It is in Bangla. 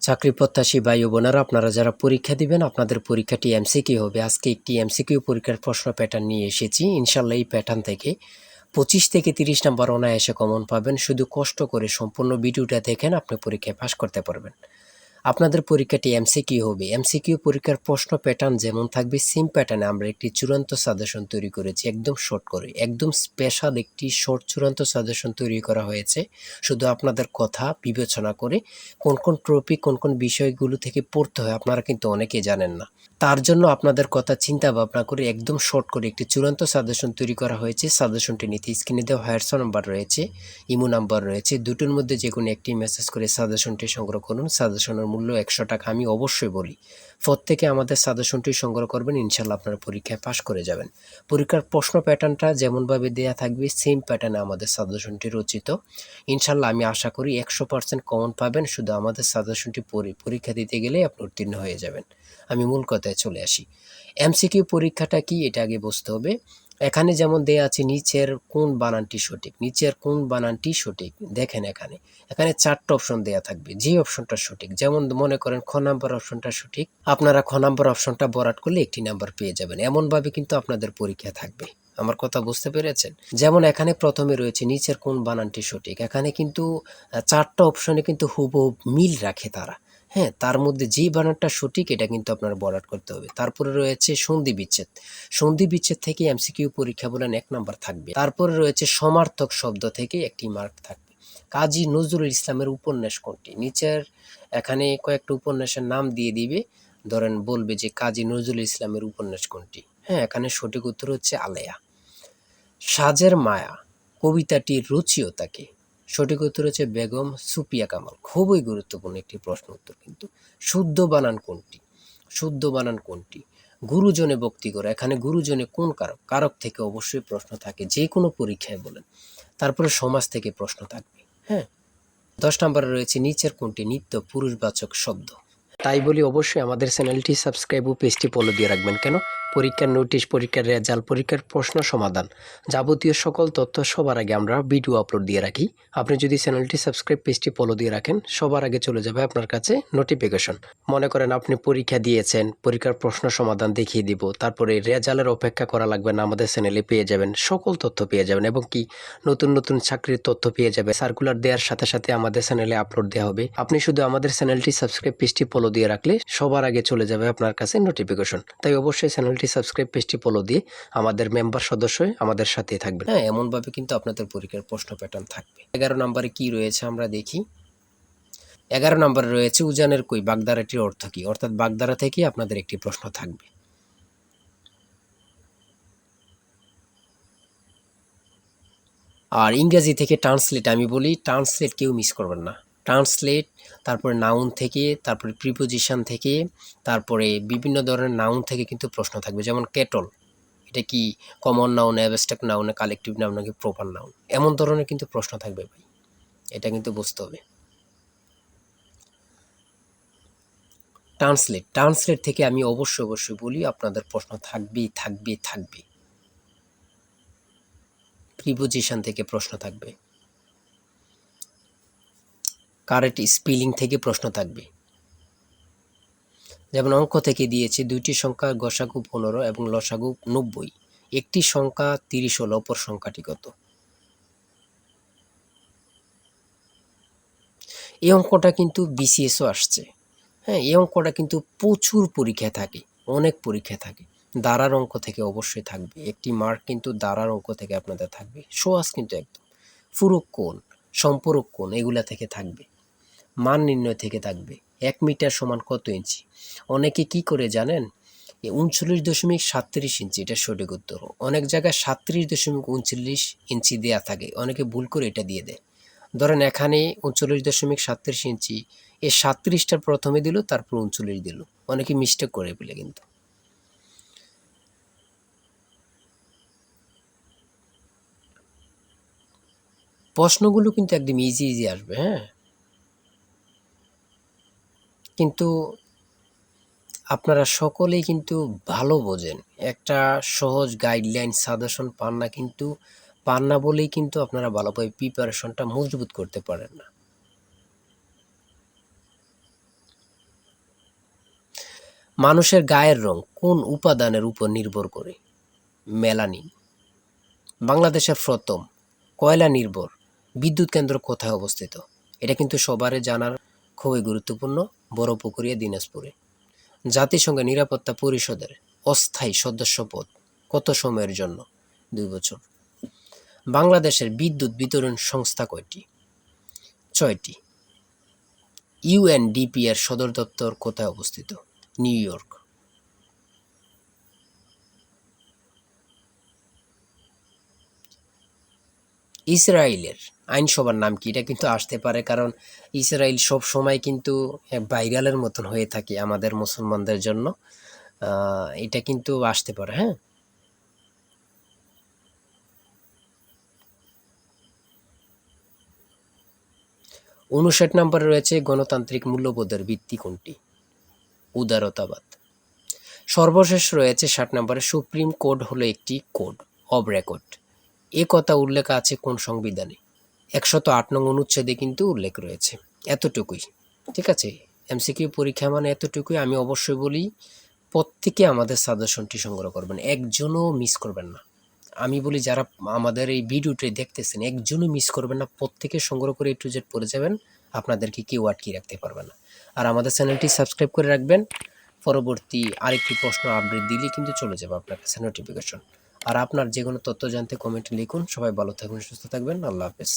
চাকরি প্রত্যাশী ভাই ও বোনেরা, আপনারা যারা পরীক্ষা দিবেন আপনাদের পরীক্ষাটি এমসিকিউ হবে। আজকে একটি এমসিকিউ পরীক্ষার প্রশ্ন প্যাটার্ন নিয়ে এসেছি। ইনশাল্লাহ এই প্যাটার্ন থেকে 25 থেকে 30 নাম্বার অনায়াসে কমন পাবেন। শুধু কষ্ট করে সম্পূর্ণ ভিডিওটা দেখেন, আপনি পরীক্ষায় পাস করতে পারবেন। আপনাদের পরীক্ষাটি এমসিকিউ হবে। এমসিকিউ পরীক্ষার প্রশ্ন প্যাটার্ন যেমন থাকবে সেম প্যাটার্নে আমরা একটি চূড়ান্ত সাজেশন তৈরি করেছি, একদম শর্ট করে, একদম স্পেশাল একটি শর্ট চূড়ান্ত সাজেশন তৈরি করা হয়েছে। শুধু আপনাদের কথা বিবেচনা করে কোন কোন টপিক কোন কোন বিষয়গুলো থেকে পড়তে হয় আপনারা কিন্তু অনেকেই জানেন না। তার জন্য আপনাদের কথা চিন্তা ভাবনা করে একদম শর্ট করে একটি চূড়ান্ত সাজেশন তৈরি করা হয়েছে। সাজেশনটি নিতে স্ক্রিনে দেওয়া হোয়াটসঅ্যাপ নাম্বার রয়েছে, ইমো নাম্বার রয়েছে, দুটোর মধ্যে যে কোনো একটি মেসেজ করে সাজেশনটি সংগ্রহ করুন। সাজেশনের মূল্য 100 টাকা। আমি অবশ্যই বলি প্রত্যেকে আমাদের সাজেশনটি সংগ্রহ করবেন, ইনশাল্লাহ আপনারা পরীক্ষায় পাশ করে যাবেন। পরীক্ষার প্রশ্ন প্যাটার্নটা যেমনভাবে দেয়া থাকবে সেম প্যাটার্নে আমাদের সাজেশনটি রচিত। ইনশাল্লাহ আমি আশা করি 100% কমন পাবেন। শুধু আমাদের সাজেশনটি পরীক্ষা দিতে গেলে আপনি উত্তীর্ণ হয়ে যাবেন। আমি মূল কথায় চলে আসি। এমসিকিউ পরীক্ষাটা কি এটা আগে বুঝতে হবে। এখানে যেমন দেয়া আছে নিচের কোন বানানটি সঠিক, নিচের কোন বানানটি সঠিক। দেখেন এখানে এখানে 4টা অপশন দেয়া থাকবে, যে অপশনটা সঠিক। যেমন মনে করেন খ নাম্বার অপশনটা সঠিক, আপনারা খ নাম্বার অপশনটা বরাট করলে একটি নাম্বার পেয়ে যাবেন। এমনভাবে কিন্তু আপনাদের পরীক্ষা থাকবে। আমার কথা বুঝতে পেরেছেন? যেমন এখানে প্রথমে রয়েছে নিচের কোন বানানটি সঠিক। এখানে কিন্তু 4টা অপশনে কিন্তু হুবহু মিল রাখে তারা। হ্যাঁ, তার মধ্যে যে বানানটা সঠিক এটা কিন্তু আপনার বরাট করতে হবে। তারপরে রয়েছে সন্ধি বিচ্ছেদ। সন্ধি বিচ্ছেদ থেকে এমসিকিউ পরীক্ষা বলেন 1 নাম্বার থাকবে। তারপরে রয়েছে সমার্থক শব্দ থেকে একটি মার্ক থাকবে। কাজী নজরুল ইসলামের উপন্যাস কোনটি? নিচের এখানে কয়েকটা উপন্যাসের নাম দিয়ে দিবে। ধরেন বলবে যে কাজী নজরুল ইসলামের উপন্যাস কোনটি? হ্যাঁ, এখানে সঠিক উত্তর হচ্ছে আলেয়া। সাজের মায়া কবিতাটির রচিয়তা কে? সঠিক উত্তর হচ্ছে বেগম সুফিয়া কামাল। খুবই গুরুত্বপূর্ণ একটি প্রশ্ন উত্তর কিন্তু। শুদ্ধ বানান কোনটি? শুদ্ধ বানান কোনটি? গুরুজনে ভক্তি করে, এখানে গুরুজনে কোন কারক? কারক থেকে অবশ্যই প্রশ্ন থাকে, যে কোনো পরীক্ষায় বলেন। তারপরে সমাজ থেকে প্রশ্ন থাকবে। হ্যাঁ, 10 নম্বরে রয়েছে নিচের কোনটি নিত্য পুরুষবাচক শব্দ? তাই বলি অবশ্যই আমাদের চ্যানেলটি সাবস্ক্রাইব ও পেজটি ফলো দিয়ে রাখবেন। কেন? পরীক্ষার নোটিশ, পরীক্ষার রেজাল্ট, পরীক্ষার প্রশ্ন সমাধান, যাবতীয় সকল তথ্য সবার আগে আমরা ভিডিও আপলোড দিয়ে রাখি। আপনি যদি চ্যানেলটি সাবস্ক্রাইব, পেজটি ফলো দিয়ে রাখেন, সবার আগে চলে যাবে আপনার কাছে নোটিফিকেশন। মনে করেন আপনি পরীক্ষা দিয়েছেন, পরীক্ষার প্রশ্ন সমাধান দেখিয়ে দিব, তারপরে রেজাল্টের অপেক্ষা করা লাগবে না, আমাদের চ্যানেলে পেয়ে যাবেন, সকল তথ্য পেয়ে যাবেন। এবং কি নতুন নতুন চাকরির তথ্য পেয়ে যাবে। সার্কুলার দেওয়ার সাথে সাথে আমাদের চ্যানেলে আপলোড দেওয়া হবে। আপনি শুধু আমাদের চ্যানেলটি সাবস্ক্রাইব, পেজটি ফলো দিয়ে রাখলে সবার আগে চলে যাবে আপনার কাছে নোটিফিকেশন। তাই অবশ্যই চ্যানেলটি সাবস্ক্রাইব, পেজটি ফলো দিয়ে আমাদের মেম্বার সদস্য হয়ে আমাদের সাথে থাকবেন। হ্যাঁ, এমনভাবে কিন্তু আপনাদের পরীক্ষার প্রশ্ন প্যাটার্ন থাকবে। 11 নম্বরে কি রয়েছে আমরা দেখি। 11 নম্বরে রয়েছে উজানের কই বাগধারাটির অর্থ কি? অর্থাৎ বাগধারা থেকে আপনাদের একটি প্রশ্ন থাকবে। আর ইংরেজি থেকে ট্রান্সলেট, আমি বলি ট্রান্সলেট কেউ মিস করবেন না। ট্রান্সলেট, তারপরে নাউন থেকে, তারপরে প্রিপোজিশন থেকে, তারপরে বিভিন্ন ধরনের নাউন থেকে কিন্তু প্রশ্ন থাকবে। যেমন কেটল, এটা কি common noun, abstract noun, collective noun নাকি প্রপার নাউন? এমন ধরনের কিন্তু প্রশ্ন থাকবে ভাই, এটা কিন্তু বুঝতে হবে। ট্রান্সলেট, ট্রান্সলেট থেকে আমি অবশ্যই বলি আপনাদের প্রশ্ন থাকবে। প্রিপোজিশন থেকে প্রশ্ন থাকবে, কারেক্ট স্পেলিং থেকে প্রশ্ন থাকবে। যেমন অঙ্ক থেকে দিয়েছে দুইটি সংখ্যা গসাগু 15 এবং লসাগু 90, একটি সংখ্যা 30 হলে অপর সংখ্যাটি কত? এই অঙ্কটা কিন্তু বিসিএসও আসছে। হ্যাঁ, এই অঙ্কটা কিন্তু প্রচুর পরীক্ষায় থাকে, অনেক পরীক্ষায় থাকে। দাঁড়ার অঙ্ক থেকে অবশ্যই থাকবে, একটি মার্ক কিন্তু দাঁড়ার অঙ্ক থেকে আপনাদের থাকবে। সহজ কিন্তু একদম। ফুরক কোণ, সম্পূরক কোণ এগুলা থেকে থাকবে। মান নির্ণয় থেকে থাকবে। 1 মিটার সমান কত ইঞ্চি? অনেকে কি করে জানেন? 39.37 ইঞ্চি, এটা সঠিক উত্তর। অনেক জায়গায় 37.39 ইঞ্চি দেয়া থাকে, অনেকে ভুল করে এটা দিয়ে দেয়। ধরেন এখানে 39.37 ইঞ্চি, এই 37টা প্রথমে দিল, তারপর 39 দিল। অনেকে মিস্টেক করে বলে কিন্তু। প্রশ্নগুলো কিন্তু একদম ইজি আসবে। হ্যাঁ, কিন্তু আপনারা সকলেই কিন্তু ভালো বোঝেন। একটা সহজ গাইডলাইন সাজেশন পান না বলেই কিন্তু আপনারা ভালোভাবে প্রিপারেশনটা মজবুত করতে পারেন না। মানুষের গায়ের রং কোন উপাদানের উপর নির্ভর করে? মেলানিন। বাংলাদেশের প্রথম কয়লা নির্ভর বিদ্যুৎ কেন্দ্র কোথায় অবস্থিত? এটা কিন্তু সবারই জানার খুবই গুরুত্বপূর্ণ, বড়পুকুরিয়া, দিনাজপুরে। জাতিসংঘ নিরাপত্তা পরিষদের অস্থায়ী সদস্যপদ কত সময়ের জন্য? 2 বছর। বাংলাদেশের বিদ্যুৎ বিতরণ সংস্থা কয়টি? 6টি। ইউএনডিপি এর সদর দপ্তর কোথায় অবস্থিত? New York. ইসরায়েলের আইনসভার নাম কি? এটা কিন্তু আসতে পারে, কারণ ইসরায়েল সব সময় কিন্তু ভাইরালের মতন হয়ে থাকে আমাদের মুসলমানদের জন্য। এটা কিন্তু আসতে পারে, হ্যাঁ। 59 নম্বরে রয়েছে গণতান্ত্রিক মূল্যবোধের ভিত্তি কোনটি? উদারতাবাদ। সর্বশেষ রয়েছে 60 নম্বরে সুপ্রিম কোড হলো একটি কোড অব রেকর্ড। এ কথা উল্লেখ আছে কোন সংবিধানে? 108 নং অনুচ্ছেদে কিন্তু উল্লেখ রয়েছে। এতটুকুই, ঠিক আছে। এমসিকিউ পরীক্ষা মানে এতটুকুই। আমি অবশ্যই বলি, প্রত্যেকে আমাদের সাজেশনটি সংগ্রহ করবেন, একজনও মিস করবেন না। আমি বলি যারা আমাদের এই ভিডিওটি দেখতেছেন একজনও মিস করবেন না, প্রত্যেকে সংগ্রহ করে A to Z পড়ে যাবেন, আপনাদেরকে কেউ আটকে রাখতে পারবে না। আর আমাদের চ্যানেলটি সাবস্ক্রাইব করে রাখবেন, পরবর্তী আরেকটি প্রশ্ন আপডেট দিলেই কিন্তু চলে যাবে আপনার কাছে নোটিফিকেশন। আর আপনার যে কোনো তথ্য জানতে কমেন্টে লিখুন। সবাই ভালো থাকবেন, সুস্থ থাকবেন, আল্লাহ হাফেজ।